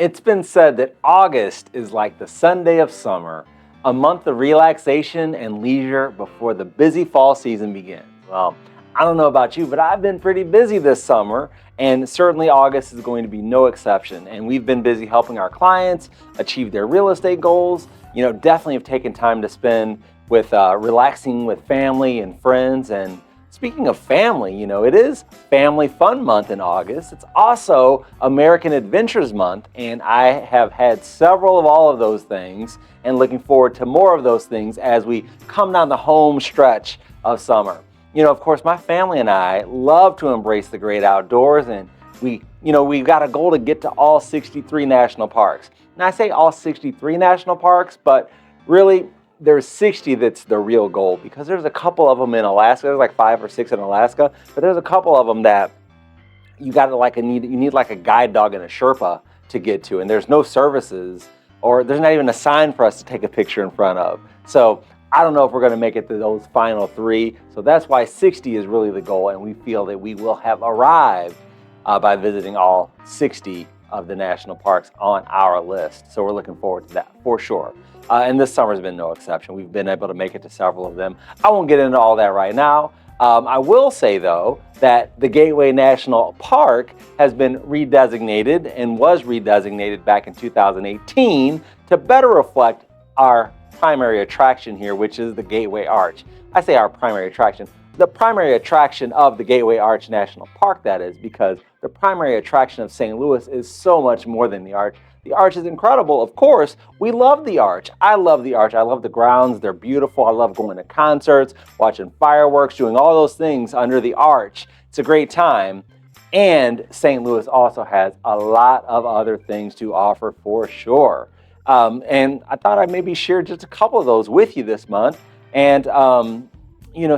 It's been said that August is like the Sunday of summer, a month of relaxation and leisure before the busy fall season begins. Well, I don't know about you, but I've been pretty busy this summer, and certainly August is going to be no exception. And we've been busy helping our clients achieve their real estate goals. Definitely have taken time to spend with relaxing with family and friends. And speaking of family, it is Family Fun Month in August. It's also American Adventures Month, and I have had several of all of those things and looking forward to more of those things as we come down the home stretch of summer. Of course, my family and I love to embrace the great outdoors, and we've got a goal to get to all 63 national parks. And I say all 63 national parks, but really there's 60 that's the real goal, because there's a couple of them in Alaska. There's like 5 or 6 in Alaska, but there's a couple of them that you need like a guide dog and a Sherpa to get to, and there's no services, or there's not even a sign for us to take a picture in front of. So I don't know if we're going to make it to those final 3. So that's why 60 is really the goal, and we feel that we will have arrived by visiting all 60 of the national parks on our list. So we're looking forward to that for sure. And this summer's been no exception. We've been able to make it to several of them. I won't get into all that right now. I will say, though, that the Gateway National Park has been redesignated and was redesignated back in 2018 to better reflect our primary attraction here, which is the Gateway Arch. I say our primary attraction. The primary attraction of the Gateway Arch National Park, that is, because the primary attraction of St. Louis is so much more than the Arch. The Arch is incredible, of course. We love the Arch. I love the Arch. I love the grounds. They're beautiful. I love going to concerts, watching fireworks, doing all those things under the Arch. It's a great time. And St. Louis also has a lot of other things to offer for sure. And I thought I'd maybe share just a couple of those with you this month, and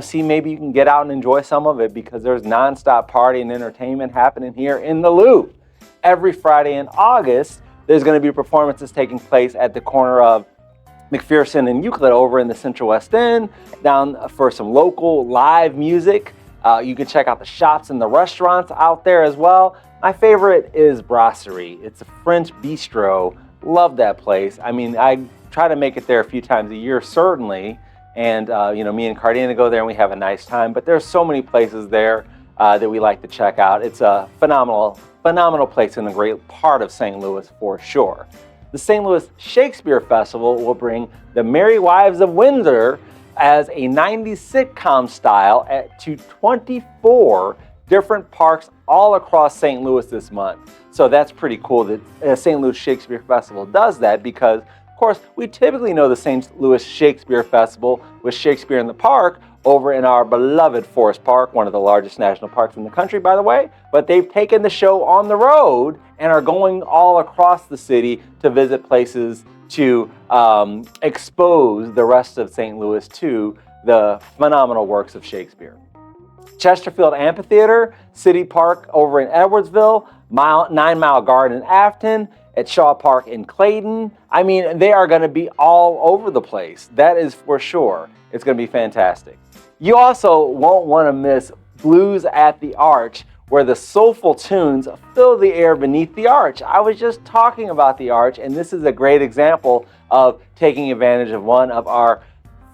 see maybe you can get out and enjoy some of it, because there's nonstop party and entertainment happening here in the Loop. Every Friday in August, there's going to be performances taking place at the corner of McPherson and Euclid over in the Central West End, down for some local live music. You can check out the shops and the restaurants out there as well. My favorite is Brasserie. It's a French bistro. Love that place. I mean, I try to make it there a few times a year, certainly. And, me and Cardina go there and we have a nice time. But there's so many places there that we like to check out. It's a phenomenal place and a great part of St. Louis for sure. The St. Louis Shakespeare Festival will bring The Merry Wives of Windsor as a 90s sitcom style to 24 different parks all across St. Louis this month. So that's pretty cool that St. Louis Shakespeare Festival does that, because, of course, we typically know the St. Louis Shakespeare Festival with Shakespeare in the Park over in our beloved Forest Park, one of the largest national parks in the country, by the way. But they've taken the show on the road and are going all across the city to visit places to expose the rest of St. Louis to the phenomenal works of Shakespeare. Chesterfield Amphitheater, City Park over in Edwardsville, 9 Mile Garden in Afton, at Shaw Park in Clayton. I mean, they are going to be all over the place. That is for sure. It's going to be fantastic. You also won't want to miss Blues at the Arch, where the soulful tunes fill the air beneath the arch. I was just talking about the Arch, and this is a great example of taking advantage of one of our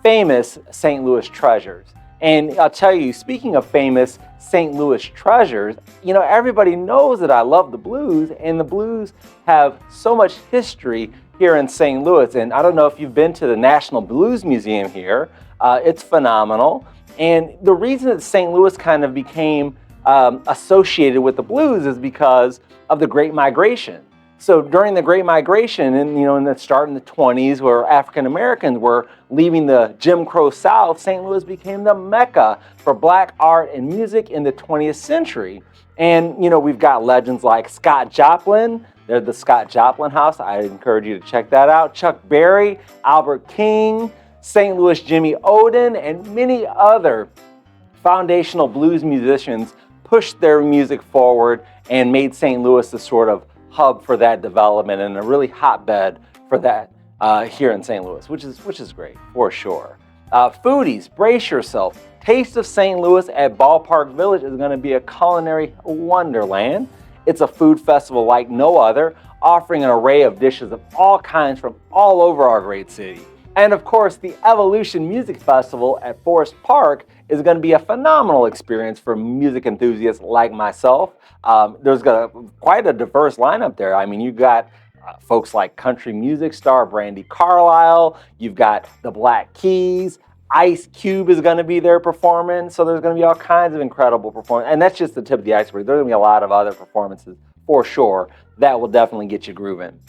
famous St. Louis treasures. And I'll tell you, speaking of famous St. Louis treasures, everybody knows that I love the blues, and the blues have so much history here in St. Louis. And I don't know if you've been to the National Blues Museum here. It's phenomenal. And the reason that St. Louis kind of became associated with the blues is because of the Great Migration. So during the Great Migration, and in the start in the 20s, where African Americans were leaving the Jim Crow South, St. Louis became the mecca for Black art and music in the 20th century. And we've got legends like Scott Joplin. They're the Scott Joplin House. I encourage you to check that out. Chuck Berry, Albert King, St. Louis Jimmy Oden, and many other foundational blues musicians pushed their music forward and made St. Louis the sort of hub for that development and a really hotbed for that here in St. Louis, which is great for sure. Foodies, brace yourself. Taste of St. Louis at Ballpark Village is going to be a culinary wonderland. It's a food festival like no other, offering an array of dishes of all kinds from all over our great city. And of course, the Evolution Music Festival at Forest Park is going to be a phenomenal experience for music enthusiasts like myself. There's quite a diverse lineup there. I mean, you've got folks like country music star Brandi Carlile, you've got the Black Keys, Ice Cube is going to be there performing, so there's going to be all kinds of incredible performances. And that's just the tip of the iceberg. There's going to be a lot of other performances for sure that will definitely get you grooving.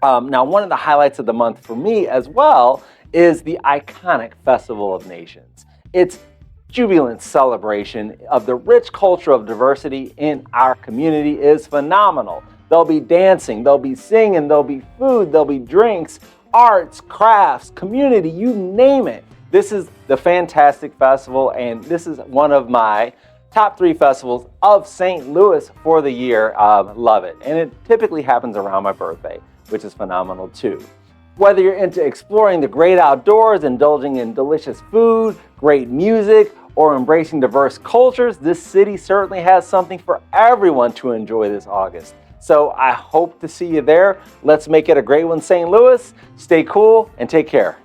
Now, one of the highlights of the month for me as well is the iconic Festival of Nations. It's jubilant celebration of the rich culture of diversity in our community is phenomenal. There'll be dancing, there'll be singing, there'll be food, there'll be drinks, arts, crafts, community, you name it. This is the fantastic festival, and this is one of my top 3 festivals of St. Louis for the year. Love it. And it typically happens around my birthday, which is phenomenal too. Whether you're into exploring the great outdoors, indulging in delicious food, great music, or embracing diverse cultures, this city certainly has something for everyone to enjoy this August. So I hope to see you there. Let's make it a great one, St. Louis. Stay cool and take care.